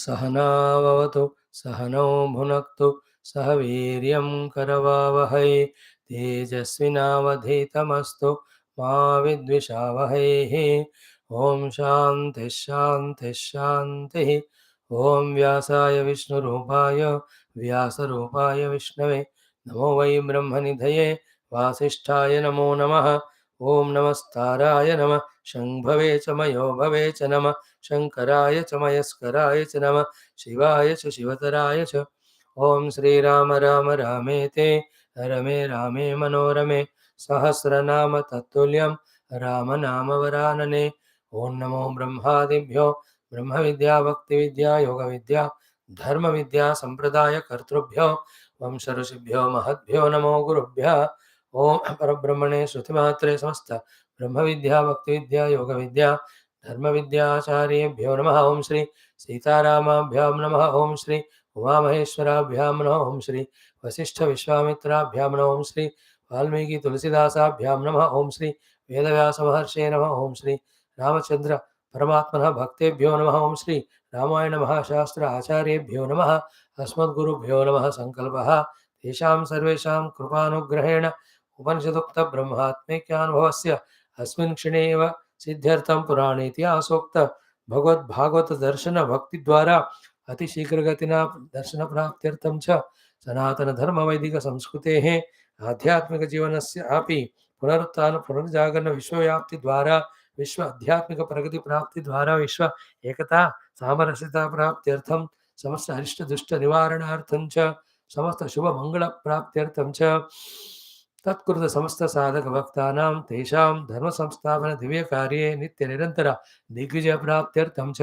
सहनाववतु सहनौ भुनक्तु सह वीर्यं करवावहै तेजस्विनावधीतमस्तु मा विद्विषावहैः। ॐ शान्तिः शान्तिः शान्तिः। ॐ व्यासाय विष्णुरूपाय व्यासरूपाय विष्णवे नमो वै ब्रह्मनिधये वासिष्ठाय नमो नमः। ॐ नमस्ताराय नमः शम्भवे च मयो भवे च नमः शङ्कराय च मयस्कराय च नमः शिवाय च शिवतराय च। ॐ श्रीराम राम रामेते रमे रामे मनोरमे सहस्रनाम तत्तुल्यं रामनामवरानने। ॐ नमो ब्रह्मादिभ्यो ब्रह्मविद्या भक्तिविद्या योगविद्या धर्मविद्या सम्प्रदायकर्तृभ्यो वंशऋषिभ्यो महद्भ्यो नमो गुरुभ्यः। ओम परब्रह्मणे श्रुतिमात्रे समस्त ब्रह्मविद्या भक्तिविद्या योगविद्या धर्मविद्याचार्येभ्यो नमः। ओम श्री सीतारामाभ्यां नमः। ओम श्री उमामहेश्वराभ्यां नमः। ओम श्री वसिष्ठ विश्वामित्राभ्यां नमः। ओम श्री वाल्मीकि तुलसीदासाभ्यां नमः। ओम श्री वेदव्यास महर्षे नमः। ओम श्री रामचंद्र परमात्मनः भक्तेभ्यो नमः। ओम श्री रामायण महाशास्त्र आचार्येभ्यो नमः। अस्मद्गुरुभ्यो नमः। संकल्पः तेषां सर्वेषां कृपानुग्रहेण उपनिषदुक्त ब्रह्मात्मैक्यानुभवस्य अस्मिन् क्षणे एव सिद्ध्यर्थं पुराणे इतिहासोक्त भगवद्भागवत दर्शन भक्ति द्वारा अतिशीघ्रगतिना दर्शन प्राप्त्यर्थं च सनातन धर्म वैदिक संस्कृतेः आध्यात्मिक जीवनस्य अपि पुनरुत्थान पुनर्जागरण विश्वव्याप्ति द्वारा विश्व आध्यात्मिक प्रगति प्राप्ति द्वारा विश्व एकता सामरस्यता प्राप्त्यर्थं समस्त अरिष्ट दुष्ट निवारणार्थं च समस्त शुभ मंगल प्राप्त्यर्थं च तत्कृत समस्त साधक भक्तानां तेषां धर्म संस्थापन दिव्य कार्ये नित्य निरंतर दिग्विजय प्राप्त्यर्थं च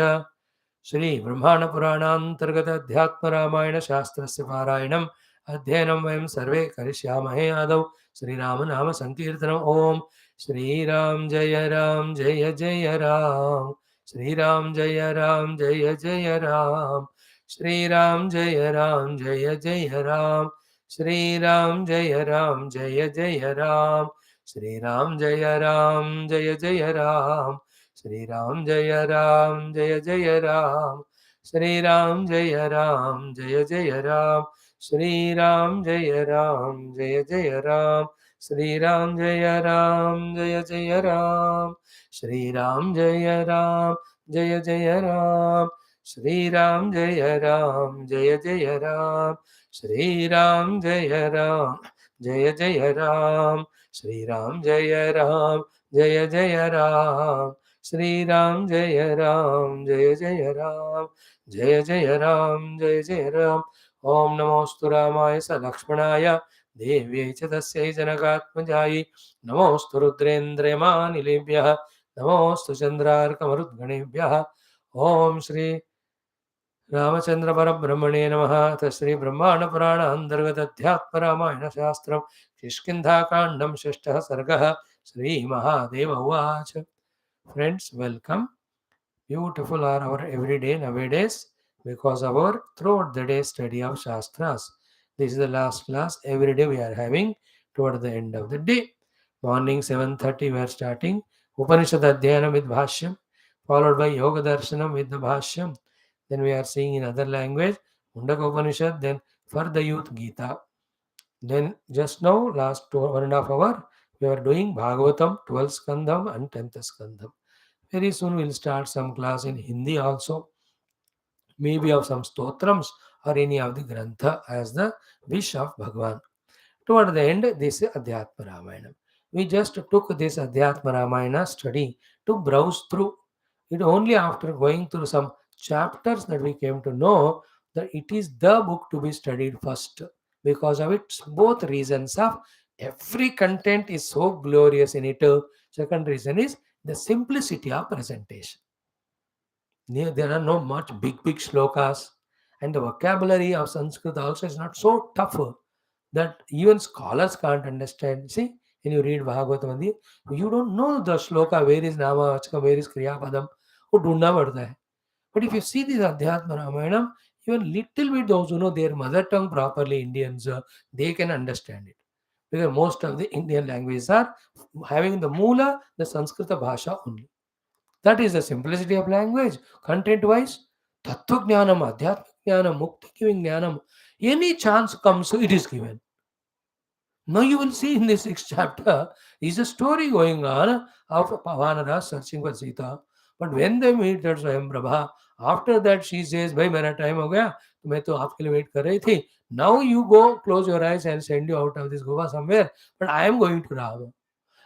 श्री ब्रह्मांड पुराणांतर्गत अध्यात्म रामायण शास्त्रस्य पारायणम् अध्ययनं वयं सर्वे करिष्यामहे। आदौ श्रीराम नाम संकीर्तनम्। ओम श्रीराम जय राम जय जय राम श्रीराम जय राम जय जय राम श्रीराम जय राम जय जय राम श्रीराम जय राम जय जय राम श्रीराम जय राम जय जय राम श्रीराम जय राम जय जय राम श्रीराम जय राम जय जय राम श्रीराम जय राम जय जय राम श्रीराम जय राम जय जय राम श्रीराम जय राम जय जय राम श्रीराम जय राम जय जय राम श्रीराम जय राम जय जय राम श्रीराम जय राम जय जय राम श्रीराम जय राम जय जय राम जय जय राम जय जय राम। ओम नमोस्तु रामाय स लक्ष्मणाय देव्यै च तस्यै जनकात्मजायै नमोस्तु रुद्रेन्द्रयमानिलेभ्यः नमोस्तु चन्द्रार्कमरुद्गणेभ्यः। ओम श्री रामचंद्र परब्रह्मणे नमः। अथ श्री ब्रह्मांड पुराण अंतर्गत अध्यात्म रामायण शास्त्रम किष्किंधा कांडम षष्ठः सर्गः। श्री महादेव उवाच। Friends, welcome. Beautiful are our everyday nowadays because of our throughout the day study of Shastras. This is the last class. Every day we are having toward the end of the day. Morning 7:30 we are starting Upanishad Adhyanam with Bhashyam, followed by Yoga Darshanam with the Bhashyam. Then we are seeing in other language Mundaka Upanishad, then for the youth Gita. Then just now, last 1.5 hour, we are doing Bhagavatam, 12th Skandham and 10th Skandham. Very soon we'll start some class in Hindi also, maybe of some stotrams or any of the grantha as the wish of Bhagavan. Toward the end, this is Adhyatma Ramayana. We just took this Adhyatma Ramayana study to browse through. It only after going through some chapters that we came to know that it is the book to be studied first, because of its both reasons of every content is so glorious in it. Second reason is the simplicity of presentation. There are no much big shlokas, and the vocabulary of Sanskrit also is not so tough that even scholars can't understand. See, when you read Bhagavatam, you don't know the shloka, where is Namahachka, where is Kriyapadam, who ढूंढना पड़ता है. But if you see this Adhyatma Ramayanam, even little bit those who know their mother tongue properly, Indians, they can understand it. Because most of the Indian languages are having the Moola, the Sanskrita Bhasha only. That is the simplicity of language, content-wise. Tattva Jnanam, Adhyatma Jnanam, Mukti giving Jnanam, any chance comes, it is given. Now you will see in this 6th chapter is a story going on of Vanaras searching for Sita. But when they meet that Swayamprabha, after that she says, "Bhai, मेरा time हो गया, तो मैं तो आपके लिए wait कर रही थी. Now you go, close your eyes and send you out of this Goa somewhere. But I am going to Rama."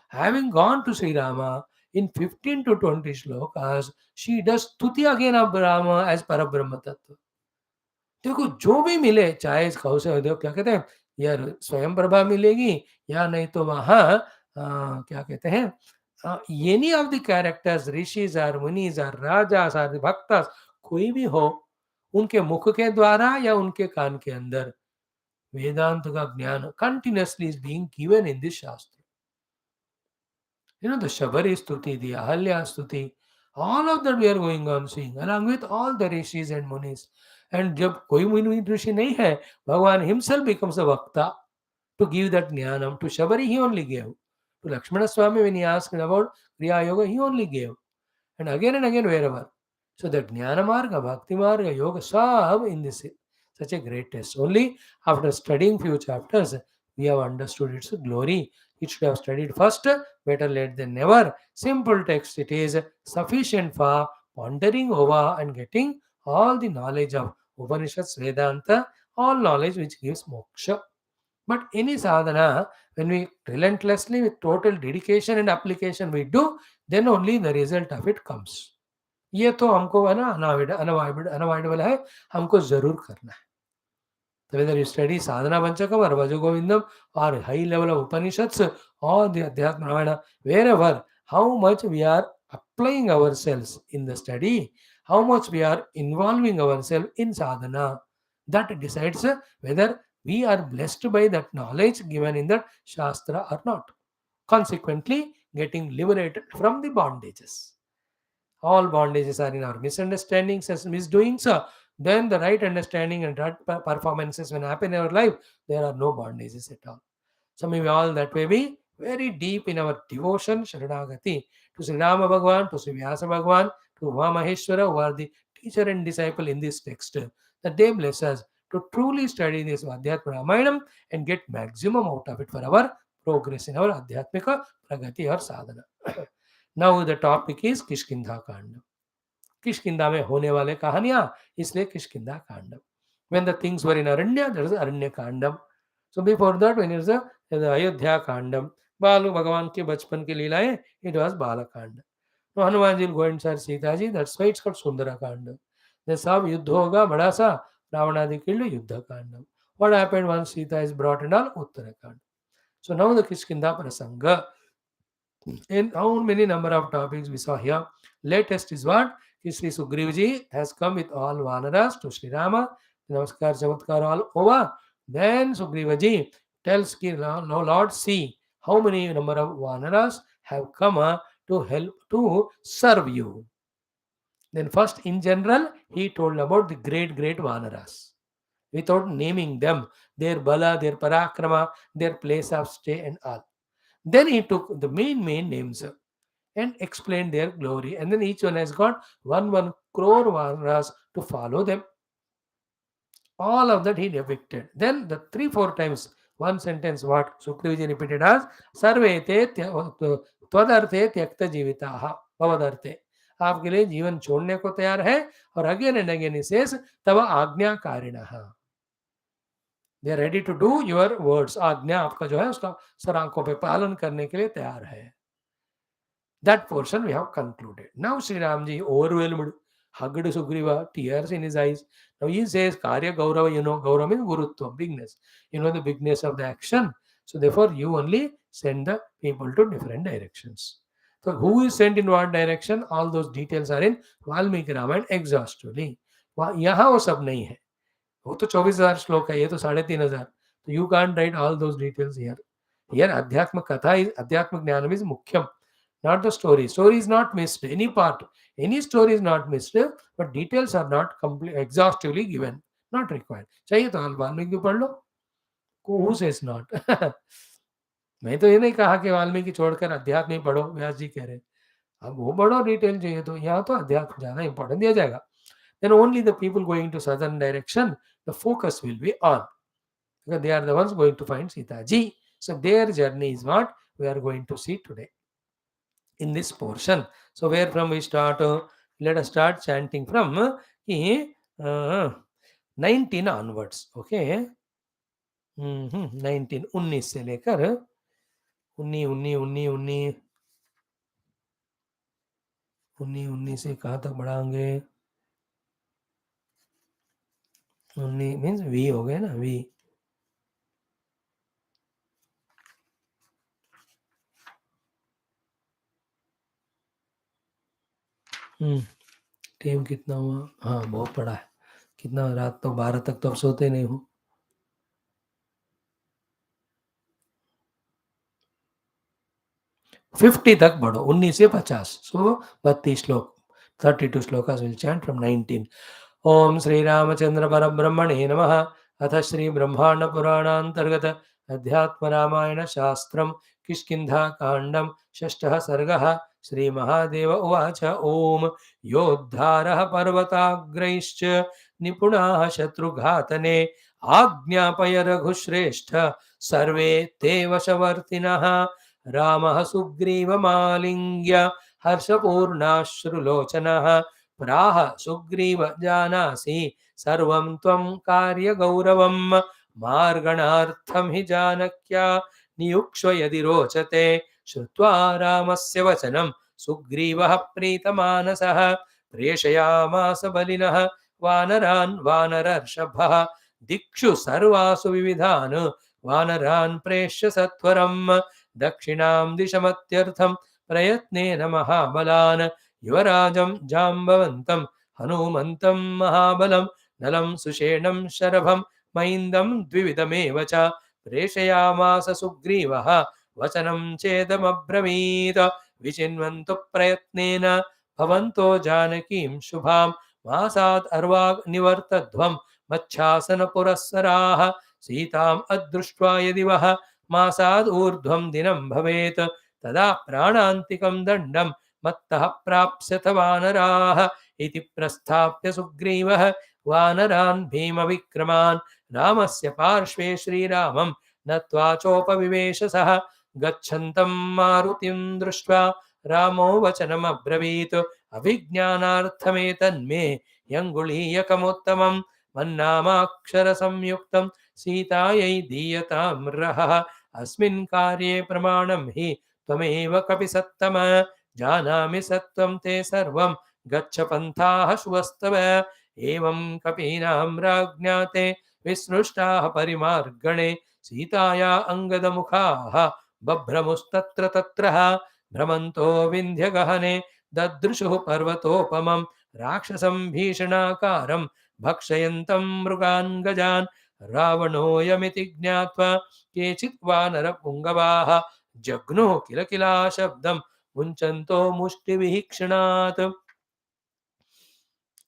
Having gone to Sri Rama, in 15 to 20 shlokas, she does stuti again of Rama as Parabrahma Tattva. देखो जो भी मिले, चाहे इस कौ से क्या कहते हैं, या स्वयं प्रभा मिलेगी या नहीं तो वहाँ क्या कहते हैं, any of the characters, rishis are munis are rajas are bhaktas, कोई भी हो, उनके मुख के द्वारा या उनके कान के अंदर वेदांत का ज्ञान continuously is being given in this शास्त्र. The Shabari Stuti, the Ahalya Stuti, all of that we are going on seeing, along with all the rishis and munis. And जब कोई मुनि ऋषि नहीं है, भगवान himself becomes a Vakta to give that jnanam. To Shabari he only gave. To Lakshmana Swami when he asked about Kriya Yoga, he only gave. And again wherever. So the Jnana Marga, Bhakti Marga, Yoga, Sab in this such a great test. Only after studying few chapters, we have understood its glory. It should have studied first, better late than never. Simple text, it is sufficient for pondering over and getting all the knowledge of Upanishads, Vedanta, all knowledge which gives moksha. But any sadhana, when we relentlessly, with total dedication and application we do, then only the result of it comes. ये तो हमको है ना unavoidable है, हमको जरूर करना है. So whether you study sadhana panchakam or vajagovindam or high level of Upanishads or the Adhyatma Ramayana, wherever, how much we are applying ourselves in the study, how much we are involving ourselves in sadhana, that decides whether we are blessed by that knowledge given in that shastra or not. Consequently, getting liberated from the bondages. All bondages are in our misunderstandings and misdoings. Then the right understanding and right performances when happen in our life, there are no bondages at all. So may we all that way be very deep in our devotion, Sharanagati, to Sri Rama Bhagwan, to Sri Vyasa Bhagwan, to Maheshwara, who are the teacher and disciple in this text, that they bless us to truly study this Adhyatma Ramayanam and get maximum out of it for our progress in our Adhyatmika Pragati or Sadhana. Now the topic is Kishkindha Kanda. Kishkindha में होने वाले कहानियां, इसलिए Kishkindha कांडम. When the things were in Aranya, there is Aranya Kandam. So before that, when it is the Ayodhya Kandam, बालू भगवान के बचपन की लीलाएं, it was Bala Kanda. So Hanuman ji will go and search Sita ji, that's why it's called Sundara Kanda. Then सब युद्ध होगा बड़ा सा, रावणादि killed युद्ध कांडम. What happened once Sita is brought and all? Uttara Kanda. So now the Kishkinda Prasanga. In how many number of topics we saw here. Latest is what? Sri Sugrivaji has come with all Vanaras to Sri Rama. Namaskar, Chamatkar all over. Then Sugrivaji tells no Lord, see how many number of Vanaras have come to help to serve you. Then first in general, he told about the great Vanaras. Without naming them, their bala, their parakrama, their place of stay and all. Then he took the main names and explained their glory. And then each one has got 1 crore Vanaras to follow them. All of that he depicted. Then the 3-4 times, one sentence what Sukrivaji repeated as Sarvete Twadarte Tyakta Jivitaha Bhavadarte. आपके लिए जीवन छोड़ने को तैयार है और again and again ही says तब आज्ञाकारिणः. They are ready to do your words. आज्ञा आपका जो है उसका सर आंखों पे पालन करने के लिए तैयार है. That portion we have concluded. Now Sri Ramji overwhelmed, hugged Sugriva, tears in his eyes. Now he says, Karya Gaurava, Gaurava means Gurutva, bigness. The bigness of the action. So therefore you only send the people to different directions. So who is sent in what direction? All those details are in Valmiki Ramayana exhaustively. यहाँ वो सब नहीं है. वो तो 24,000 श्लोक है, ये तो 3,500. So you can't write all those details here. Here Adhyatma Katha is, Adhyatma Jnanam is Mukhyam. Not the story. Story is not missed. Any part, any story is not missed, but details are not exhaustively given. Not required. चाहिए तो वाल्मीकि पढ़ लो. Who says not? मैं तो ये नहीं कहा कि वाल्मीकि छोड़कर अध्यात्म ही पढ़ो, व्यास जी कह रहे. अब वो पढ़ो डिटेल चाहिए तो यहाँ तो अध्यात्म ज्यादा इंपॉर्टेंट दिया जाएगा. then only the people going to southern direction, the focus will be on, because they are the ones going to find Sita Ji. So their journey is what we are going to see today in this portion. So where from we start? Let us start chanting from 19 onwards. Okay. 19 19 से लेकर 19 19 19 19 19 19 से कहाँ तक बढ़ाएंगे? 19 means we हो गए ना, we. Time कितना हुआ? हाँ, बहुत पड़ा है. कितना? रात तो 12 तक तो अब सोते नहीं हो. 50 तक बढ़ो, 19 से 50. सो 32 श्लोक, 32 श्लोकास विल चैंट फ्रॉम 19. ओम श्री रामचंद्र परब्रह्मणे नमः. अथ श्री ब्रह्मांड पुराणांतर्गत अध्यात्म रामायण शास्त्रम किष्किंधा कांडम षष्ठः सर्गः. श्री महादेव उवाच. ओम योद्धारः पर्वताग्रैश्च निपुणाः शत्रुघातने आज्ञापय रघुश्रेष्ठ सर्वे ते वशवर्तिनः. रामः सुग्रीवमालिङ्ग्य हर्षपूर्णाश्रुलोचनः प्राह सुग्रीव जानासि सर्वं त्वं कार्यगौरवं मार्गणार्थं हि जानक्या नियुक्ष्व यदि रोचते. श्रुत्वा रामस्य वचनं सुग्रीवः प्रीतमानसः प्रेषयामास बलिनः वानरान् वानरर्षभः. दिक्षु सर्वासु विविधान् वानरान् प्रेष्य सत्वरम्. दक्षिणां दिशमत्यर्थं प्रयत्नेन महाबलान् युवराजं जाम्बवन्तं हनुमन्तं महाबलं नलं सुषेणं शरभं मैन्दं द्विविधमेव च प्रेषयामास सुग्रीवः. वचनं चेदमब्रवीत् विचिन्वन्तु प्रयत्नेन भवन्तो जानकीं शुभां मासात् अर्वाग् निवर्तध्वं मच्छासनपुरःसराः. सीताम् अदृष्ट्वा यदि वः मासाद् ऊर्ध्वं दिनं भवेत् तदा प्राणान्तिकं दण्डं मत्तः प्राप्स्यथ वानराः. इति प्रस्थाप्य सुग्रीवः वानरान् भीमविक्रमान् रामस्य पार्श्वे श्रीरामं नत्वा चोपविवेश. सः गच्छन्तं मारुतिं दृष्ट्वा रामो वचनमब्रवीत्. अभिज्ञानार्थमेतन्मे यङ्गुलीयकमुत्तमं मन्नामाक्षरसंयुक्तं सीतायै दीयतां रहः. अस्मिन् कार्ये प्रमाणं हि त्वमेव कपिसत्तम. जानामि सत्त्वं ते सर्वं गच्छ पन्थाः शुभस्तव. एवं कपीनां राज्ञाते विसृष्टाः परिमार्गणे सीताया अङ्गदमुखाः बभ्रमुस्तत्र तत्रः. भ्रमन्तो विन्ध्यगहने ददृशुः पर्वतोपमं राक्षसं भीषणाकारं भक्षयन्तं मृगान् गजान्. रावणोऽयमिति ज्ञात्वा केचित् वानरपुङ्गवाः जघ्नुः किल किला शब्दं मुञ्चन्तो मुष्टिभिः क्षणात्.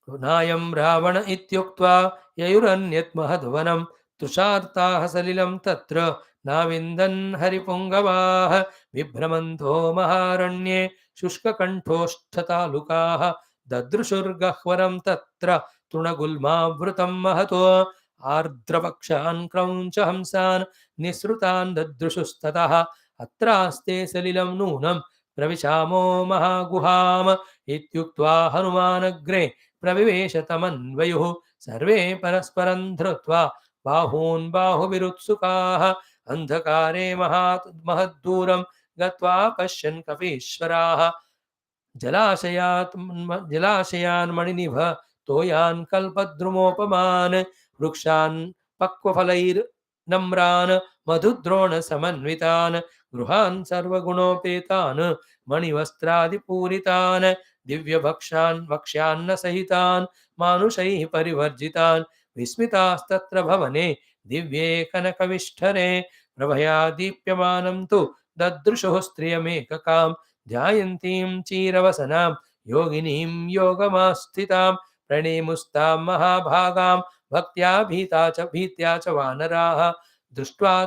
नायं रावण इत्युक्त्वा ययुरन्यत् महद्वनं तुषार्ताः सलिलं तत्र नाविन्दन् हरिपुङ्गवाः. विभ्रमन्तो महारण्ये शुष्ककण्ठोष्ठतालुकाः ददृशुर्गह्वरं तत्र तृणगुल्मावृतं महतो. आर्द्रवक्षान् क्रौञ्च हंसान् निःसृतान् ददृशुस्ततः. अत्रास्ते सलिलं नूनं प्रविशामो महागुहाम्. इत्युक्त्वा हनुमानग्रे प्रविवेश तमन्वयुः. सर्वे परस्परं धृत्वा बाहून् बाहुभिरुत्सुकाः. अन्धकारे महद्दूरं गत्वा पश्यन् कपीश्वराः जलाशयान् मणिनिभ तोयान् कल्पद्रुमोपमान् वृक्षान् पक्वफलैर्नम्रान् मधुद्रोणसमन्वितान् गृहान् सर्वगुणोपेतान् मणिवस्त्रादिपूरितान् दिव्यभक्षान् वक्ष्यान्न सहितान् मानुषैः परिवर्जितान्. विस्मितास्तत्र भवने दिव्ये कनकविष्ठरे प्रभया दीप्यमानं तु ददृशुः स्त्रियमेककां ध्यायन्तीं चीरवसनां योगिनीं योगमास्थितां. प्रणेमुस्तां महाभागां भक्त्या भीत्या च वानराः. दृष्ट्वा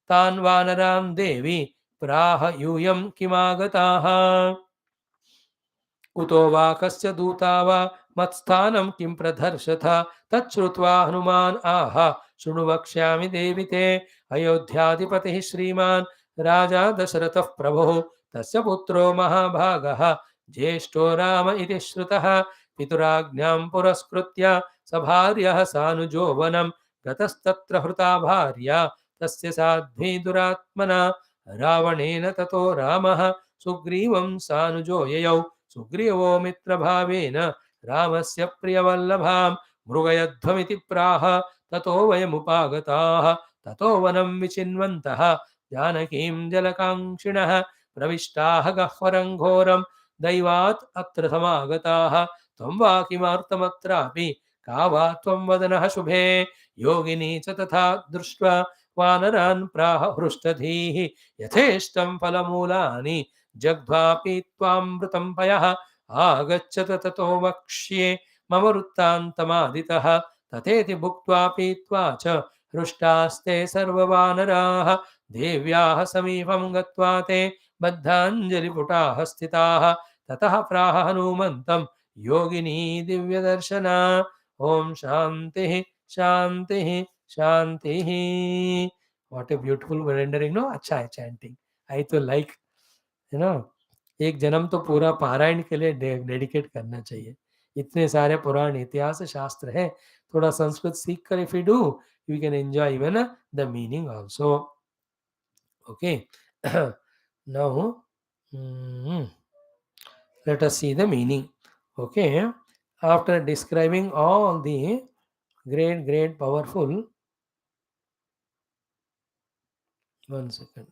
तान् वानरान् देवी प्राह यूयं किमागताः. कुतो वा कस्य दूता वा मत्स्थानं किं प्रदर्शथ तच्छ्रुत्वा हनुमान् आह शृणु वक्ष्यामि देवि ते अयोध्याधिपतिः श्रीमान् राजा दशरथः प्रभुः तस्य पुत्रो महाभागः ज्येष्ठो राम इति श्रुतः पितुराज्ञां पुरस्कृत्य स भार्यः सानुजो वनं गतस्तत्र हृता भार्या तस्य साध्वी दुरात्मना रावणेन ततो रामः सुग्रीवं सानुजो ययौ सुग्रीवो मित्रभावेन रामस्य प्रियवल्लभां मृगयध्वमिति प्राह ततो वयमुपागताः ततो वनं विचिन्वन्तः जानकीं जलकाङ्क्षिणः प्रविष्टाः गह्वरं घोरं दैवात् अत्र समागताः त्वं वा किमर्थमत्रापि का वा त्वं वदनः शुभे योगिनी च तथा दृष्ट्वा वानरान् प्राह हृष्टधीः यथेष्टं फलमूलानि जग्ध्वापि त्वामृतं पयः आगच्छत ततो वक्ष्ये मम वृत्तान्तमादितः तथेति भुक्त्वा पीत्वा च हृष्टास्ते सर्ववानराः देव्याः समीपं गत्वा ते बद्धाञ्जलिपुटाः स्थिताः ततः प्राह हनुमन्तं योगिनी दिव्यदर्शना ओम शांति शांति शांति. What a beautiful rendering, no? अच्छा है चैंटिंग. I तो like, you know, एक जन्म तो पूरा पारायण के लिए डेडिकेट करना चाहिए. इतने सारे पुराण इतिहास शास्त्र है. थोड़ा संस्कृत सीख कर if you do, you can enjoy even the meaning also. Okay. Now, let us see the meaning. Okay. After describing all the great, powerful. One second.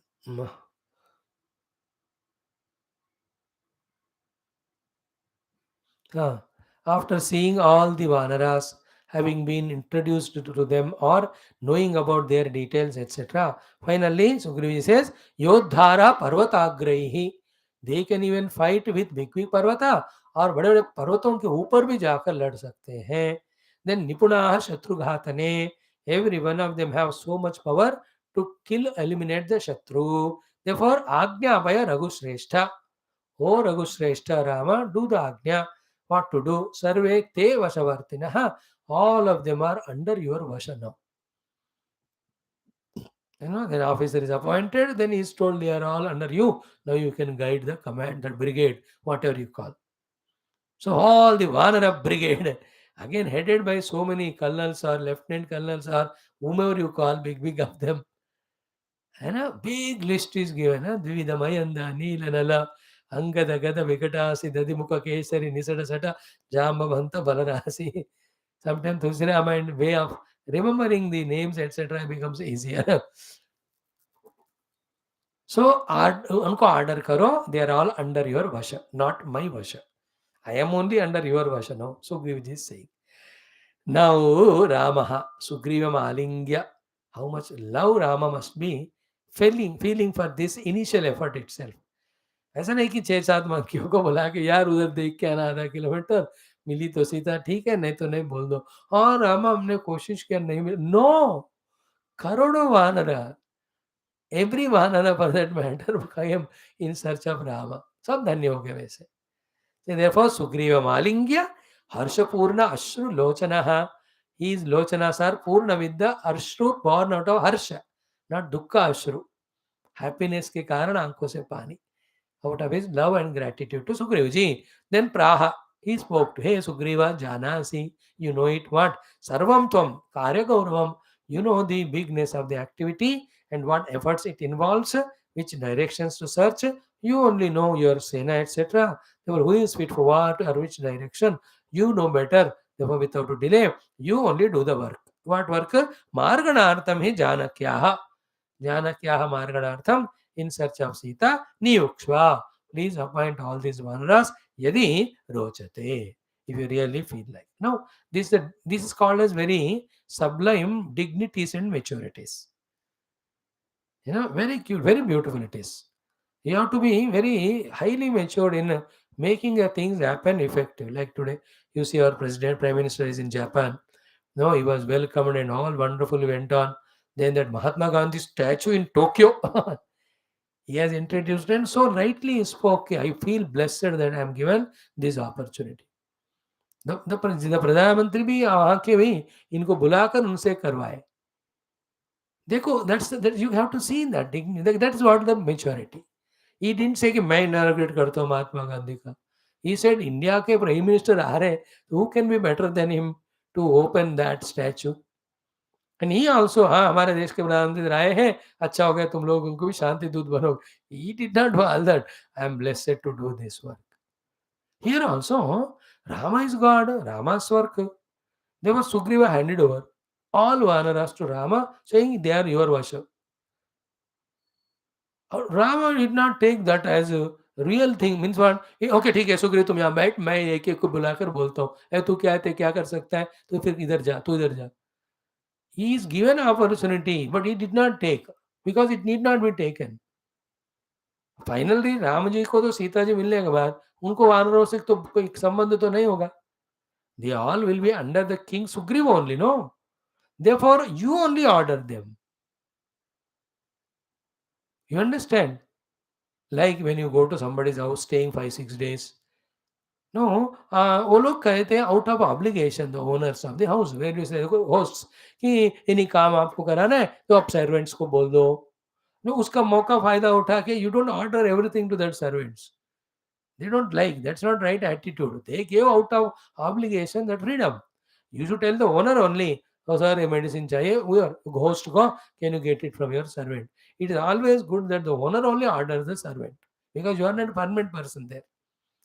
After seeing all the Vanaras, having been introduced to them or knowing about their details, etc. Finally, Sugrivi says, Yodhara Parvatagraihi. They can even fight with big Parvata और बड़े बड़े पर्वतों के ऊपर भी जाकर लड़ सकते हैं. Then Nipunaha Shatrughatane. Every one of them have so much power to kill, eliminate the Shatru. Therefore, Agnya Baya Ragushrestha. O Ragushrestha Rama, do the Agnya. What to do? Sarve te Vashavartinaha. All of them are under your Vasha now. Then officer is appointed, then he is told they are all under you. Now you can guide the command, that brigade, whatever you call. So all the Vanara brigade, again headed by so many colonels or lieutenant colonels or whomever you call, big of them. And a big list is given. Dvida Mayanda, Neelanala, Angada Gada Vikatasi, Dadimuka Kesari, Nisada Sata, Jambavanta Balarasi. Sometimes Thusira mind way of remembering the names, etc. becomes easier. So, unko order karo, they are all under your Vasha, not my Vasha. I am only under your Vasha now. So, Sugriva is saying. Now, Ramaha, Sugriva Malingya, how much love Rama must be feeling for this initial effort itself. ऐसा नहीं कि 6-7 मंकियों को बुला के यार उधर देख के आना आधा किलोमीटर मिली तो सीता ठीक है नहीं तो नहीं बोल दो और रामा हमने कोशिश किया नहीं मिली नो करोड़ों vanara every vanara for that matter came in search of Rama. सब धन्य हो गए वैसे. Therefore Sugriva Malingya Harshapurna Ashru Lochanaha. His Lochanas are Purna with the Ashru born out of Harsha, not Dukkha Ashru. Happiness के कारण आंखों से पानी. Out of his love and gratitude to Sugriva ji. Then Praha, he spoke to, hey Sugriva, Janasi, you know it what? Sarvam Tvam, Karya Gauravam, you know the bigness of the activity and what efforts it involves, which directions to search, you only know your Sena, etc. Therefore, who is fit for what or which direction, you know better. Therefore, without delay, you only do the work. What work? Marganartham hi Janakyaha. Janakyaha Marganartham, in search of Sita, Niyukshva. Please appoint all these Vanaras, Yadi Rochate, if you really feel like. Now, this is called as very sublime dignities and maturities. Very cute, very beautiful it is. You have to be very highly matured in making things happen effective. Like today, you see our president, prime minister is in Japan. No, he was welcomed and all wonderfully went on. Then that Mahatma Gandhi statue in Tokyo, he has introduced and so rightly spoke. I feel blessed that I am given this opportunity. The प्रधानमंत्री भी वहाँ के भी इनको बुलाकर उनसे करवाए। देखो that's you have to see that that is what the maturity. He didn't say कि मैं इनॉग्रेट करता हूँ महात्मा गांधी का। ही सेड इंडिया के प्राइम मिनिस्टर आ रहे हैं, who can be better than him to open that statue. And he also, हाँ, हमारे देश के प्रधानमंत्री आए हैं, अच्छा हो गया तुम लोग उनको भी शांति दूत बनो। He did not do all that. I am blessed to do this work. Here also, Rama is God, Rama's work. There was Sugriva handed over all Vanaras to Rama, saying they are your worship. Rama did not take that as a real thing. Means what? Okay, ठीक है सुग्रीव तुम यहाँ बैठ, मैं एक एक को बुलाकर बोलता हूँ, ए तू क्या है, क्या कर सकता है, तो फिर इधर जा, तू इधर जा। He is given opportunity, but he did not take because it need not be taken. Finally Ram ji को तो सीता जी मिलने के बाद उनको वानरों से तो कोई संबंध तो नहीं होगा। They all will be under the king Sugriva only, no? Therefore, you only order them. You understand? Like when you go to somebody's house staying 5-6 days. No, वो लोग कहते हैं out of obligation, the owners of the house, where you say hosts कि इन्हीं काम आपको कराना है तो आप servants को बोल दो। no, उसका मौका फायदा उठा के you don't order everything to that servants. They don't like. That's not right attitude. They gave out of obligation that freedom. You should tell the owner only, oh sir, a medicine chahiye, we are host ko, can you get it from your servant? It is always good that the owner only orders the servant because you are not a permanent person there.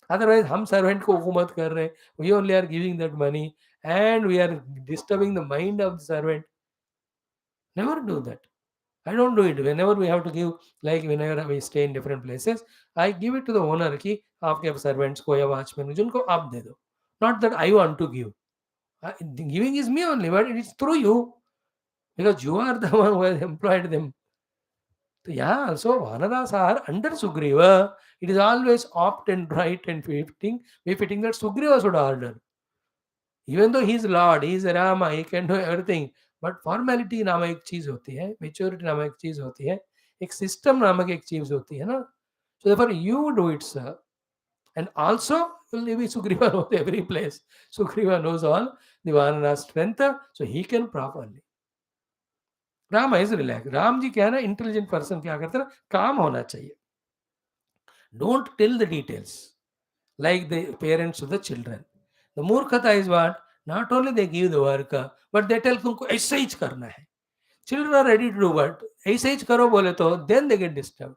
Otherwise, हम servant को हुकूमत कर रहे हैं, we only are giving that money and we are disturbing the mind of the servant. Never do that. I don't do it. Whenever we have to give, like whenever we stay in different places, I give it to the owner कि आपके servants को या watchman को जिनको आप दे दो. Not that I want to give. Giving is me only, but it is through you because you are the one who has employed them. So yeah, also Vanaras are under Sugriva. It is always opt and right and befitting that Sugriva should order. Even though he is Lord, he is Rama, he can do everything. But formality नामक एक चीज होती है, maturity नामक एक चीज होती है, एक सिस्टम नामक एक चीज होती है ना. So therefore you do it sir. And also maybe Sugriva knows every place. Sugriva knows all the Vanara's strength, so he can properly. Rama is relaxed. Ram ji क्या है ना, इंटेलिजेंट पर्सन क्या करते हैं ना, काम होना चाहिए. Don't tell the details like the parents of the children. The मूर्खता is what? Not only they give the work, but they tell तुमको ऐसा ही करना है. Children are ready to do what? ऐसे ही करो बोले तो then they get disturbed.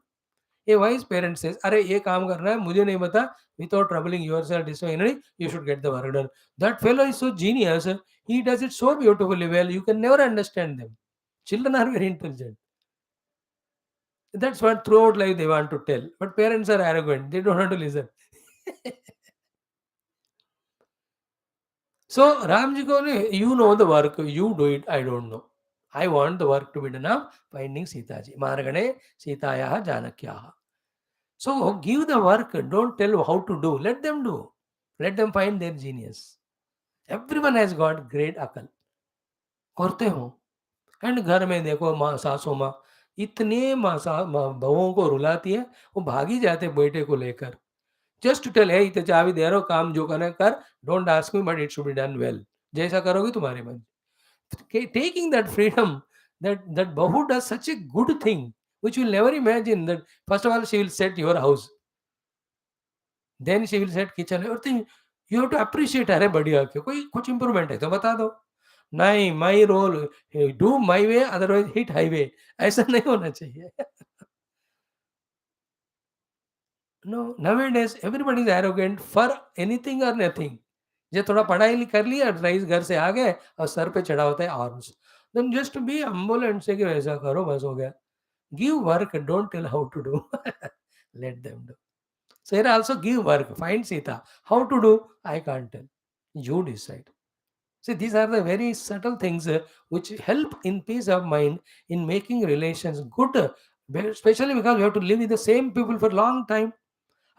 A wise parent says, अरे ये काम करना है, मुझे नहीं पता, without troubling yourself, disturbing, you should get the work done. That fellow is so genius, he does it so beautifully well, you can never understand them. Children are very intelligent. That's what throughout life they want to tell. But parents are arrogant, they don't want to listen. So Ramji ko you know the work, you do it, I don't know. I want the work to be done of finding Sita ji. Margane Sitayaha Janakyaha. So give the work, don't tell how to do. Let them do. Let them find their genius. Everyone has got great अकल. करते हो. And घर में देखो माँ सासू माँ इतने बहुओं को रुलाती है, वो भागी जाते बेटे को लेकर. जस्ट टू टेल है इतने चाबी दे रहा हो, काम जो करना है कर, don't ask me but it should be done well. जैसा करोगे तुम्हारे मन. Taking that freedom, that bahu does such a good thing which you will never imagine. That first of all she will set your house, then she will set kitchen, everything. You have to appreciate. अरे बढ़िया क्यों, कोई कुछ improvement है तो बता दो. नहीं, my role, do my way otherwise hit highway. ऐसा नहीं होना चाहिए. No, nowadays everybody is arrogant for anything or nothing. ये थोड़ा पढ़ाई कर लिया, राइस घर से आ गए और सर पे चढ़ा होता है arms. Then just be humble and say कि ऐसा करो बस हो गया. Give work, don't tell how to do. Let them do. So here also give work. Find Sita. How to do? I can't tell. You decide. See, these are the very subtle things which help in peace of mind in making relations good. Especially because you have to live with the same people for long time.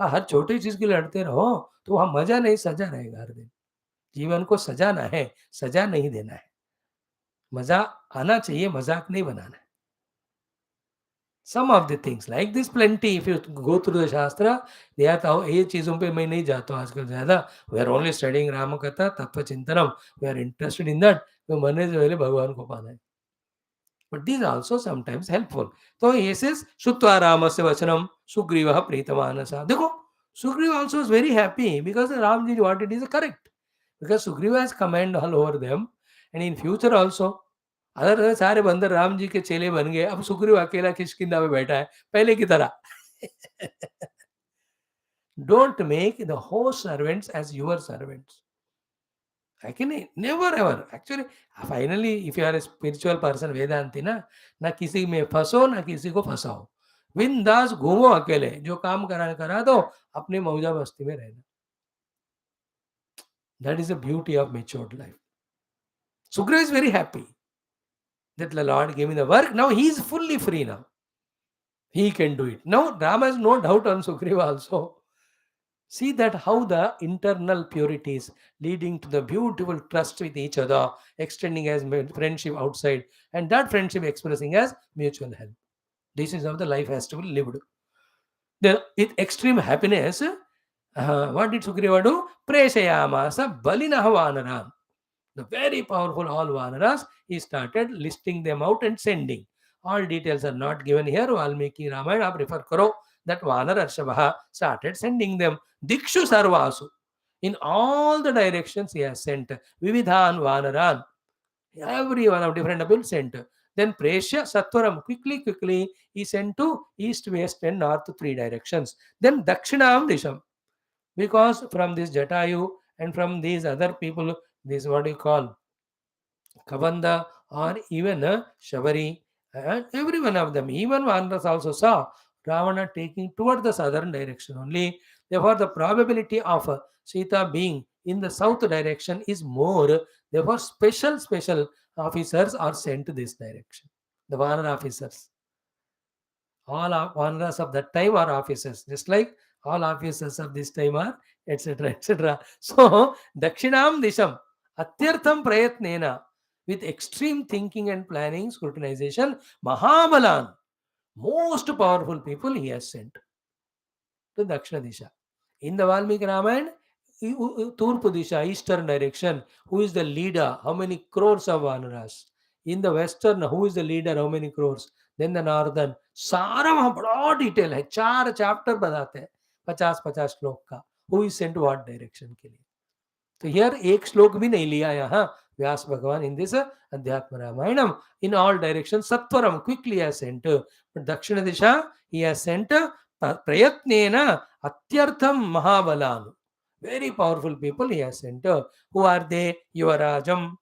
हर छोटी चीज के लिए लड़ते रहो तो वहां मजा नहीं, सजा रहेगा हर दिन. जीवन को सजाना है, सजा नहीं देना है. मजा आना चाहिए, मजाक नहीं बनाना है. Some of the things like this plenty. If you go through the Shastra, they are ये चीज़ों पे मैं नहीं जाता हूँ आजकल ज़्यादा. We are only studying Ram कथा तत्व चिंतनम. We are interested in that. तो मरने से पहले भगवान को पाना है. But these are also sometimes helpful. So he says, Shutva Ramasya Vachanam Sugriva Pritamanasa. देखो, Sugriva also is very happy because Ram did what it is correct. Because Sugriva has command all over them. And in future also, other सारे बंदर राम जी के चेले बन गए. अब सुग्रीव अकेला किष्किंधा में बैठा है पहले की तरह. Don't make the host servants as your servants. I can never ever. Actually, finally, if you are a spiritual person, वेदांति ना किसी में फंसो ना किसी को फंसाओ. बिंदास घूमो अकेले. जो काम करा दो. अपने मौजा मस्ती में रहना. That is the beauty of matured life. Sugriva is very happy that the Lord gave me the work. Now he is fully free now. He can do it. Now Rama has no doubt on Sugriva also. See that how the internal purities leading to the beautiful trust with each other, extending as friendship outside, and that friendship expressing as mutual help. This is how the life has to be lived. Then with extreme happiness, what did Sugriva do? Preshayamasa balinaha vanaram. The very powerful all Vanaras, he started listing them out and sending. All details are not given here. Valmiki Ramayana, prefer karo that Vanarashabha started sending them. Dikshu Sarvasu. In all the directions he has sent. Vividhan Vanaran. Every one of different people sent. Then Presya Satwaram. Quickly, he sent to east, west, and north 3 directions. Then Dakshinam Disham. Because from this Jatayu and from these other people, this what you call Kavanda or even Shavari, and every one of them, even Vanaras also saw Ravana taking toward the southern direction only. Therefore, the probability of Sita being in the south direction is more. Therefore, special officers are sent to this direction. The Vanara officers. All Vanaras of that time are officers, just like all officers of this time are, etc. etc. So, Dakshinam Disham, Atyartham Prayatnena, with extreme thinking and planning, scrutinization, Mahabalan, most powerful people he has sent to Dakshina Disha. In the Valmiki Ramayana, Turpu Disha, eastern direction, who is the leader? How many crores of Vanaras? In the western, who is the leader? How many crores? Then the northern. सारा वहां बड़ा detail है. 4 chapter बताते हैं 50-50 श्लोक का. Who is sent what direction के लिए. तो हियर एक श्लोक भी नहीं लिया यहाँ व्यास भगवान in this अध्यात्म Ramayanam. In all directions सत्वरम quickly has sent. But दक्षिण दिशा he has sent प्रयत्नेन अत्यर्थम महाबलान. Very powerful people he has sent. Who are they? Yuvarajam.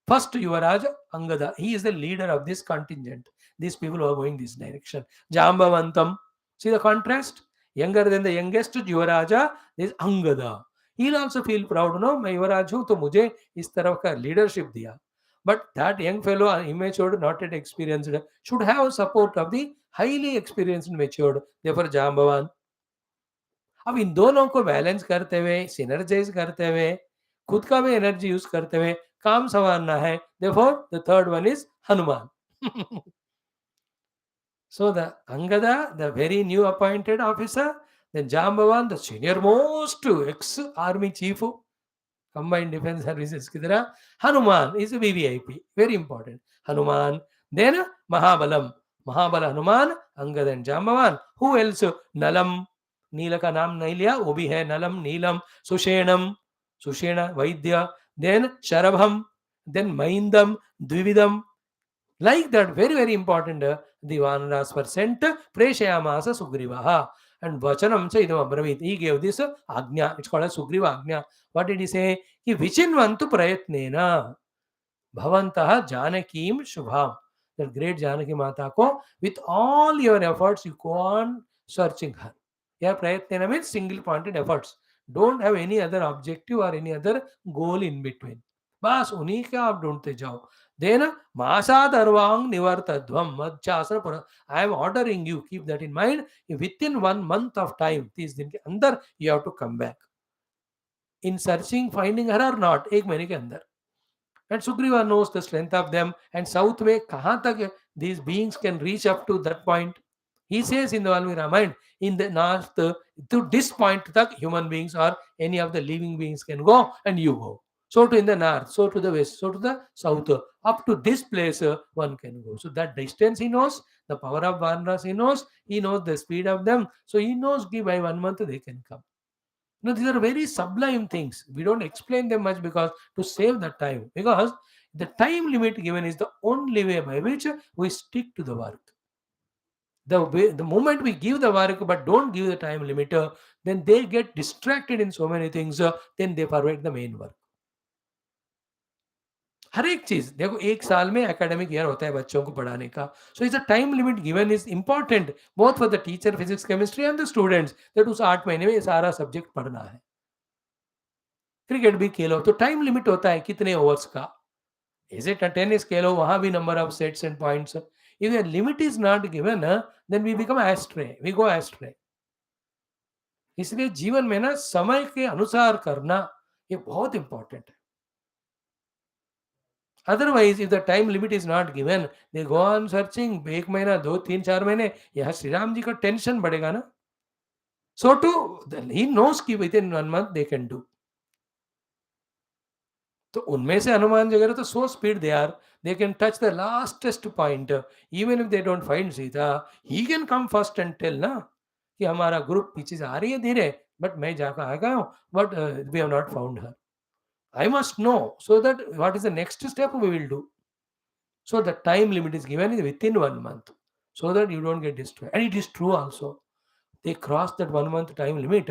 First Yuvaraj Angada. He is the leader of this contingent. These people who are going this direction. Jambavantam. See the contrast? Younger than the youngest Yuvaraja is Angada. He'll also feel proud. No, मैं युवराज हूँ तो मुझे इस तरह का leadership दिया. But that young fellow, immature, not yet experienced, should have support of the highly experienced and matured. Therefore, Jambavan. अब इन दोनों को बैलेंस करते हुए, सिनर्जाइज करते हुए, खुद का भी एनर्जी यूज करते हुए काम संवारना है. Therefore, the third one is Hanuman. So the Angada, the very new appointed officer, then Jambavan, the senior most ex-army chief, combined defense services की तरह. Hanuman is a VVIP, very important. Hanuman, then Mahabalam, Mahabala Hanuman, Angada and Jambavan. Who else? Nalam, नील का नाम नहीं लिया, वो भी है नलम, नीलम, सुषेणम, सुषेण वैद्य, then शरभम, then महिंदम, द्विविधम. Like that, very important. The Vanaras were sent. Preshayamasa Sugrivaha. And Vachanam cha idam abravit. He gave this Agnya. It's called as Sugriva Agnya. What did he say? He vichinvantu prayatnena. Bhavantaha Janakim Shubham. That great Janaki Mata ko, with all your efforts, you go on searching her. Your prayatnena means single pointed efforts. Don't have any other objective or any other goal in between. बस उन्हीं के आप ढूंढते जाओ. Then Masadarvang Nivartadvam Madhyasana Pura. I am ordering you, keep that in mind. Within 1 month of time, 30 दिन के अंदर you have to come back. In searching, finding her or not, 1 महीने के अंदर. And Sugriva knows the strength of them. And south में कहाँ तक these beings can reach up to that point. He says in the Valmiki Ramayana, in the north, to this point, tak human beings or any of the living beings can go, and you go. So to in the north, so to the west, so to the south, up to this place, one can go. So that distance he knows, the power of Vanaras he knows the speed of them. So he knows by 1 month they can come. No, these are very sublime things. We don't explain them much because to save the time. Because the time limit given is the only way by which we stick to the work. The moment we give the work but don't give the time limiter, then they get distracted in so many things, then they forget the main work. हर एक चीज देखो, एक साल में academic year होता है बच्चों को पढ़ाने का, so is a time limit given is important both for the teacher physics chemistry and the students, that उस 8 महीने में ये सारा सब्जेक्ट पढ़ना है. क्रिकेट भी खेलो तो टाइम लिमिट होता है कितने ओवर्स का. Is it a tennis खेलो, वहां भी number of sets and points. If the limit is not given, then we become astray, we go astray. इसलिए जीवन में ना समय के अनुसार करना ये बहुत इंपॉर्टेंट है. Otherwise, if the time limit is not given, they go on searching. 1 महीना, 2, 3, 4 महीने, यहाँ श्री राम जी का टेंशन बढ़ेगा ना. So too, he knows कि within 1 month they can do. तो उनमें से हनुमान जी तो so speed they can touch the lastest point. Even if they don't find Sita, he can come first and tell ना कि हमारा ग्रुप पीछे से आ रही है धीरे, बट मैं जाकर आ गया हूँ, but we have not found her. I must know so that what is the next step we will do. So the time limit is given within 1 month so that you don't get destroyed. And it is true also. They cross that 1 month time limit,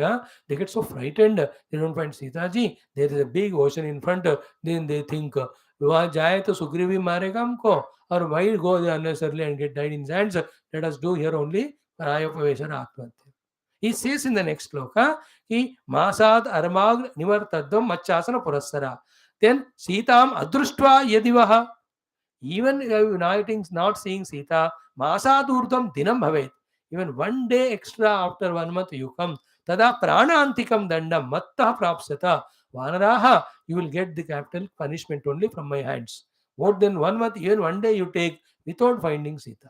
they get so frightened, they don't find Sita ji, there is a big ocean in front, then they think वहाँ जाए तो सुग्रीव भी मारेगा हमको, और why go there unnecessarily and get died in his hands, let us do here only प्रायोपवेशन आत्महत्या. He says in the next sloka कि मासाद अर्माग्र निवर्तद्वम मच्चासन पुरस्सरा. Then सीताम अदृष्ट्वा यदि वह, even not seeing Sita, मासादूर्ध्वं दिनं भवेत्, even 1 day extra after 1 month you come, tada pranantikam dandam mattah prapsata vanaraha, you will get the capital punishment only from my hands. More than 1 month, even 1 day you take without finding Sita.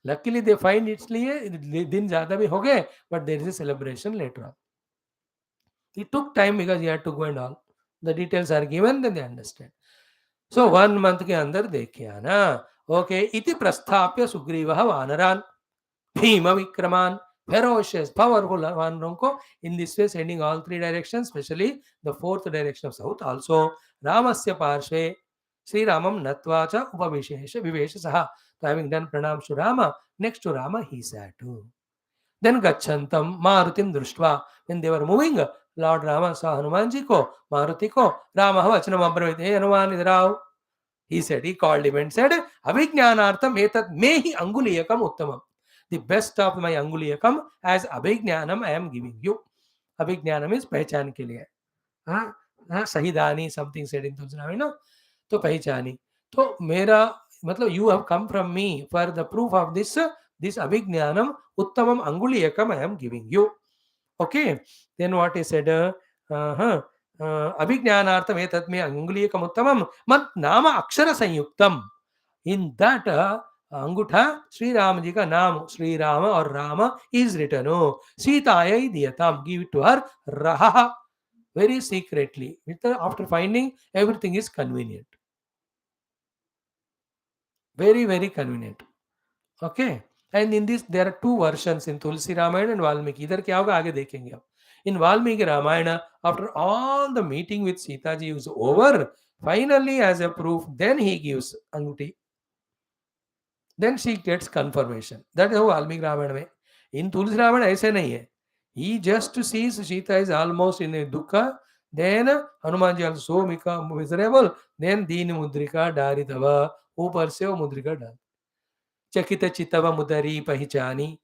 Luckily they find इसलिए दिन ज़्यादा भी हो गए, but there is a celebration later on. It took time because he had to go and all. The details are given, then they understand. So 1 month के अंदर देखे आना. Okay, इति प्रस्थाप्य सुग्रीवः वानरान् भीम विक्रमान, ferocious, powerful वानरों को in this way sending all 3 directions, especially the 4th direction of south also. रामस्य पार्श्वे Sri Ramam natva cha upavishesha vivesha. So having done pranam to Rama, next to Rama he sat too. Then gachantam marutim drushtva, when they were moving, Lord Rama saw Hanumanji ko, Maruti ko, Rama vachanam abravit, hey Hanuman idrao. He said, he called him and said, Abhijnanartham etat mehi anguliyakam uttamam. The best of my anguliyakam as Abhijnanam I am giving you. Abhijnanam is पहचान के लिए. हाँ, सहीदानी something said in Tulsi no? तो पहचानी. तो मेरा मतलब you have come from me for the proof of this Abhijnanam uttamam anguliyakam I am giving you. Okay. Then what he said, अभिज्ञानार्थम एतत् मे अंगुलीयकम उत्तमम मत नाम अक्षर संयुक्तम. In that अंगूठा श्री राम जी का नाम श्री राम और Ram is written. सीतायै दीयताम, give it to her, रहा, very secretly. After finding, everything is convenient. Very, very convenient. Okay. And in this there are 2 versions in Tulsi Ramayana and Valmiki. इधर क्या होगा आगे देखेंगे आप. In Valmiki Ramayana, after all the meeting with Sita ji is over, finally as a proof, then he gives anguti. Then she gets confirmation. That is how Valmiki Ramayana में. In Tulsi Ramayana ऐसे नहीं है. He just sees Sita is almost in a dukkha. Then Hanuman ji also miserable. Then Deen Mudrika Daritava. ऊपर से वो मुद्रिका डाल. चकित चितव मुदरी पहचानी.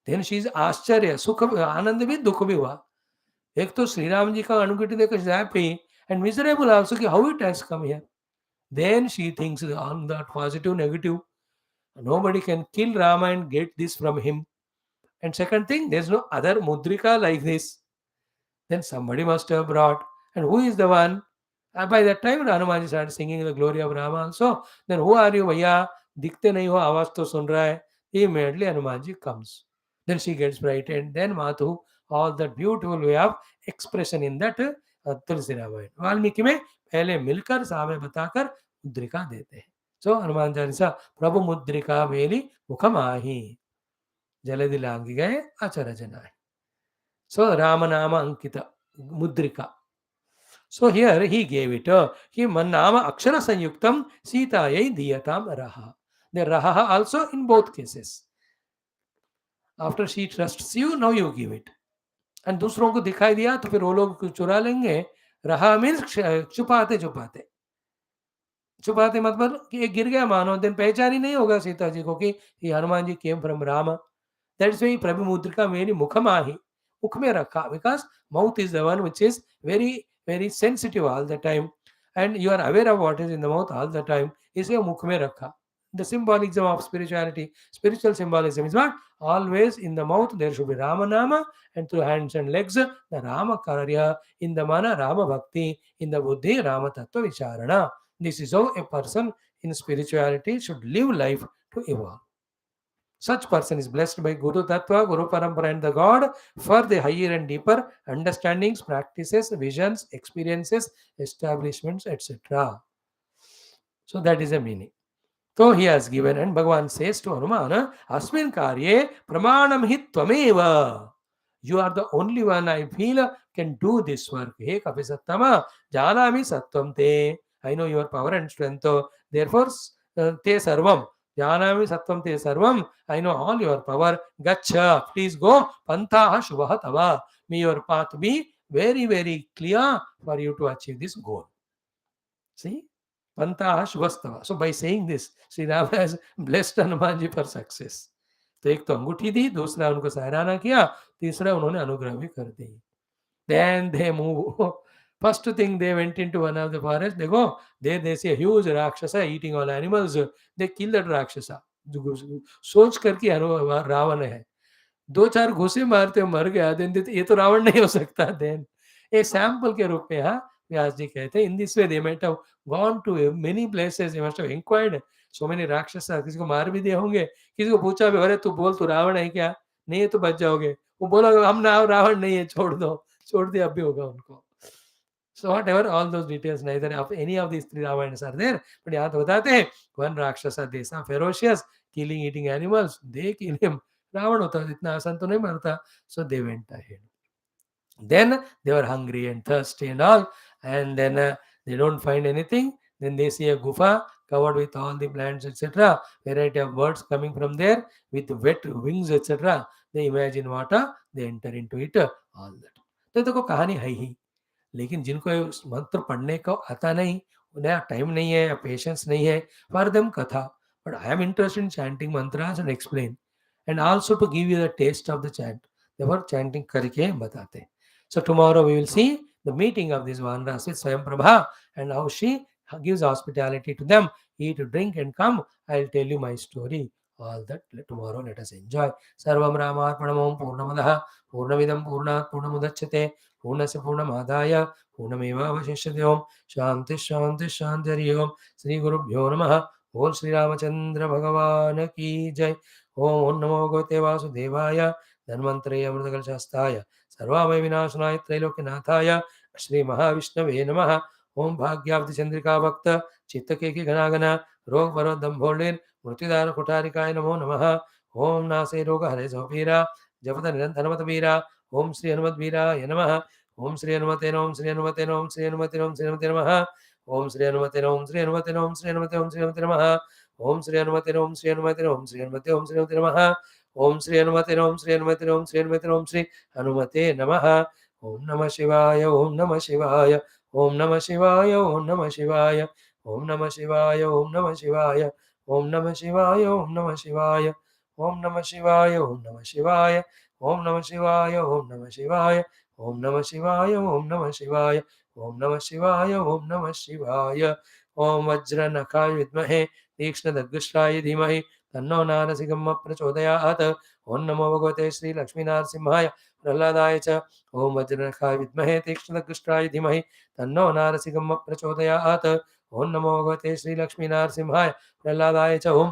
Then she is आश्चर्य, सुख, आनंद भी दुख भी हुआ. एक तो श्री राम जी का अनुगति देखकर she is happy and miserable also कि how it has come here. Then she thinks on that positive, negative. Nobody can kill Rama and get this from him. And second thing, there is no other mudrika like this. Then somebody must have brought. And who is the one? By that time, Hanuman started singing the glory of Rama also. Then who are you, भैया? दिखते नहीं हो, आवाज तो सुन रहा है. Immediately Hanumanji comes. Then she gets frightened. Then Mathu, all that beautiful way of expression in that तुलसी रामायण वाल्मीकि में पहले मिलकर सामने बताकर मुद्रिका देते हैं. So हनुमान चालीसा प्रभु मुद्रिका मेली मुखमाही जलधि लांगी गए अचरज नाहि. So Rama Nama Ankita Mudrika. So here he gave it. He Nama Akshara Sanyuktam Sita Yai Diyatam Raha. The Raha also in both cases. After she trusts you, now you give it. And दूसरों को दिखाई दिया तो फिर वो लोग चुरा लेंगे. रहा मीन्स छुपाते छुपाते छुपाते मतलब कि एक गिर गया मानो, दिन पहचान ही नहीं होगा सीता जी को कि ये Hanuman ji came from Ram. That's why प्रभु मुद्रिका मेरी मुखमाही मुख में रखा, because mouth is the one which is very sensitive all the time and you are aware of what is in the mouth all the time, इसलिए मुख में रखा. The symbolism of spirituality, spiritual symbolism is what? Always in the mouth there should be Ramanama, and through hands and legs the Rama Karya, in the mana Rama Bhakti, in the buddhi Rama Tattva Vicharana. This is how a person in spirituality should live life to evolve. Such person is blessed by Guru Tattva, Guru Parampara and the God for the higher and deeper understandings, practices, visions, experiences, establishments, etc. So that is the meaning. So he has given, and Bhagavan says to Hanuman, Asmin Karye Pramanam hi Tvameva. You are the only one I feel can do this work. He Kapisattama, Janami Sattvam Te. I know your power and strength. Therefore, Te Sarvam. Janami Sattvam Te Sarvam. I know all your power. Gacha. Please go. Pantaha Shubha Tava. May your path be very, very clear for you to achieve this goal. See? Pantaha Shubhastava. So by saying this, Sri Rama has blessed Hanuman ji for success. तो एक तो अंगूठी दी, दूसरा उनको सराहना किया, तीसरा उन्होंने अनुग्रह भी कर दी. Then they move. First thing they went into one of the forest. They go there. They see a huge Rakshasa eating all animals. They kill that Rakshasa. सोच करके रावण है. दो चार घुसे मारते मर गया. Then ये तो रावण नहीं हो सकता. Then एक सैंपल के रूप में व्यास जी कहते हैं, in this way they might have gone to many places, they must have inquired so many राक्षसा. किसी को मार भी दिए होंगे, किसी को पूछा भी, अरे तू बोल तू रावण है क्या, नहीं है तो बच जाओगे. वो बोला हम ना रावण नहीं है, छोड़ दो, छोड़ दिया, अब भी होगा उनको. So whatever, all those details, neither of any of these three Ramayanas are there, but यहाँ तो बताते हैं one राक्षसा they are ferocious, killing, eating animals, they kill him. Ravan होता इतना आसान तो नहीं मरता. So they went ahead. Then they were hungry and thirsty and all, and then they don't find anything. Then they see a gufa covered with all the plants, etc. Variety of birds coming from there with wet wings, etc. They imagine water, they enter into it, all that. तो देखो कहानी है ही, लेकिन जिनको मंत्र पढ़ने को आता नहीं, उन्हें टाइम नहीं है या पेशेंस नहीं है, for them katha. But I am interested in chanting mantras and explain and also to give you the taste of the chant. देवर चैंटिंग करके बताते हैं. So tomorrow we will see the meeting of this Vanaras with SWAYAMPRABHA and how she gives hospitality to them, eat, drink and come. I'll tell you my story. All that tomorrow let us enjoy. Sarvam Ramarpanamam Purnamadaha Purnamidam Purnat Purnamudachyate Purnasya Purnamadaya Purnameva Vashishyate Om Shanti Shanti Shanti Hari Om Sri Gurubhyo Namaha. Om Sri Ramachandra Bhagavan Ki Jai. Om Namo Bhagavate Vasudevaya Dhanvantari Amritakal Shastaya सर्वामय विनाशनाय त्रैलोक्यनाथाय Shri महाविष्णवे नमः. ओम भाग्यावति चंद्रिका भक्त चित्तके की घनाघना रोग परो दंभोलिर मृत्युदान कुठारिकाय नमो नमः. ओम नासे रोग हरे सोपीरा जपत निरंतरमत वीरा. ओम श्री हनुमत वीराय नमः. ओम श्री हनुमते ओम श्री हनुमते ओम श्री हनुमते ओम श्री हनुमते नमः. ओम श्री हनुमते ओम श्री हनुमते ओम श्री हनुमते ओम श्री हनुमते नमः. ओम श्री हनुमते ओम श्री हनुमते ओम श्री हनुमते ओम श्री हनुमते नमः. ओम श्री हनुमते ओम श्री हनुमते ओम श्री हनुमते ओम श्री हनुमते नमः. ओम नमः शिवाय ओम नमः शिवाय ओम नमः शिवाय ओम नमः शिवाय ओम नमः शिवाय ओम नमः शिवाय ओम नमः शिवाय ओम नमः शिवाय ओम नमः शिवाय ओम नमः शिवाय ओम नमः शिवाय ओम नमः शिवाय ओम नमः शिवाय ओम नमः शिवाय ओम नमः शिवाय ओम नमः शिवाय. ओम वज्रनखाय विद्महे तीक्ष्णदग्गुश्राय धीमहि तन्नो नारसिंहः प्रचोदयात्. ओम नमो भगवते श्री लक्ष्मीनारसिंहाय प्रह्लादाय च. ओम वज्रनखाय विद्महे तीक्ष्णदग्गुश्राय धीमहि तन्नो नारसिंहः प्रचोदयात्. ओम नमो भगवते श्री लक्ष्मीनारसिंहाय प्रह्लादाय च. ओम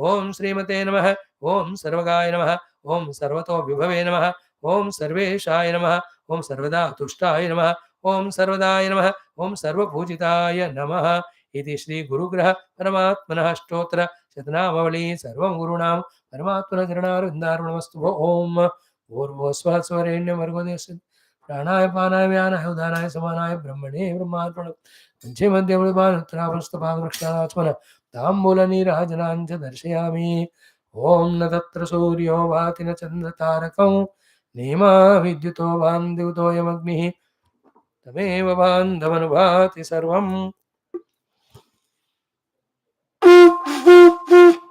ओम श्रीमते नमः, ओम सर्वगाय नमः, ओम सर्वतो विभवे नमः, ओम सर्वेशाय नमः, ओम सर्वदा तुष्टाय नमः, ओम सर्वदाय नमः, ओम सर्वपूजिताय नमः इति श्री गुरुग्रह परमात्मनः स्तोत्र शतनामावली सर्वं गुरूणां परमात्मनः चरणारविन्दार्पणमस्तु। ओम भूर्भुवस्वः स्वरेण्यमर्गोदयस्य प्राणाय पानाय व्यानाय उदानाय समानाय ब्रह्मणे ब्रह्मार्पणम् पंचे मध्ये मृत्पादुत्तरापस्तपादवृक्षाचमन ताम्बूलनीराजनाञ्च दर्शयामि। ॐ न तत्र सूर्यो भाति न चन्द्रतारकं नेमा विद्युतो भान् द्युतोऽयमग्निः तमेव बान्धवनुभाति सर्वम्।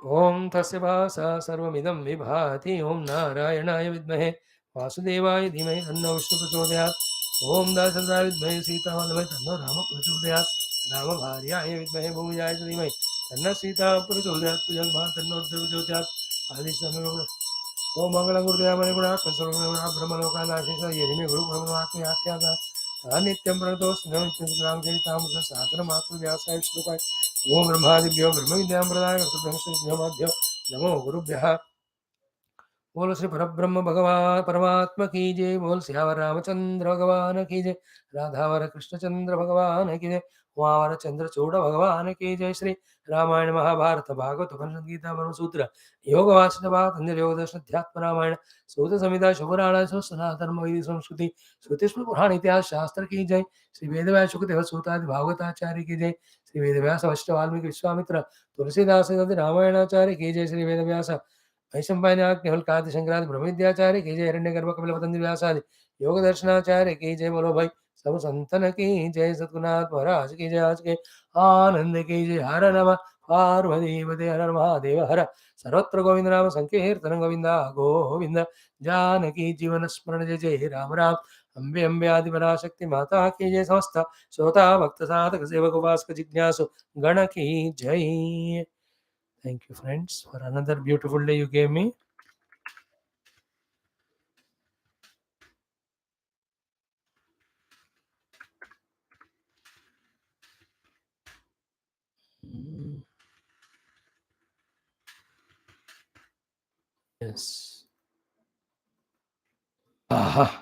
ॐ तस्य भासा सर्वमिदं विभाति। ॐ नारायणाय विद्महे वासुदेवाय धीमहि तन्नो विष्णुः प्रचोदयात्। ॐ दासरथाय विद्महे सीतावल्लभाय तन्नो रामः प्रचोदयात्। रामभार्याय विद्महे भूयाय च धीमहि तन्नः सीता प्रचोदयात्। पूजन्मां तन्नो प्रचोदयात्। आदिशतमेव ओम मंगलं गुरुदेवाय गुणात्मने सर्वगुणा ब्रह्मलोकानाशेष यदिमे गुरुब्रह्मवाक्याख्याता नित्यं प्रणतोऽस्मि नमः चरितामृत सागरमातृ व्यासाय श्लोकाय ओम ब्रह्मादिभ्यो ब्रह्मविद्यां प्रदाय कृतज्ञो नमो गुरुभ्यः। बोल श्री परब्रह्म भगवान परमात्मा की जय। बोल सियावर रामचंद्र भगवान की जय। राधावर कृष्णचंद्र भगवान की जय। वावर चंद्रचूड़ भगवान की जय। श्री रामायण महाभारत भागवत उपनिषद गीता ब्रह्मसूत्र योग वासिष्ठ तंत्र योग दर्शन अध्यात्म रामायण सूत संहिता शुभराण सनातन वैदिक संस्कृति श्रुतिस्मृति पुराण इतिहास शास्त्र की जय। श्री वेद व्यास शुकदेव सूतादि भागवताचार्य की जय। श्री वेद व्यास वशिष्ठ वाल्मीकि विश्वामित्र तुलसीदास रामायणाचार्य की जय। श्री वेद व्यास वैशंपायनाग्निवल्कादि शंकरादि ब्रह्मविद्याचार्य की जय। हिरण्यगर्भ कपिल पतंजलि व्यासादि योग दर्शनाचार्य की जय। बोलो भाई सब संतन की जय। सतगुरुनाथ महाराज की जय। आज के आनंद की जय। हर नमः पार्वती पते हर महादेव हर सर्वत्र गोविंद नाम संकीर्तन गोविंदा गोविंद जानकी जीवन स्मरण जय जय राम राम। अम्बे अम्बे आदि पराशक्ति माता की जय। समस्त श्रोता भक्त साधक सेवक उपासक जिज्ञासु गण की जय। Thank you, friends, for another beautiful day you gave me. Yes. Aha.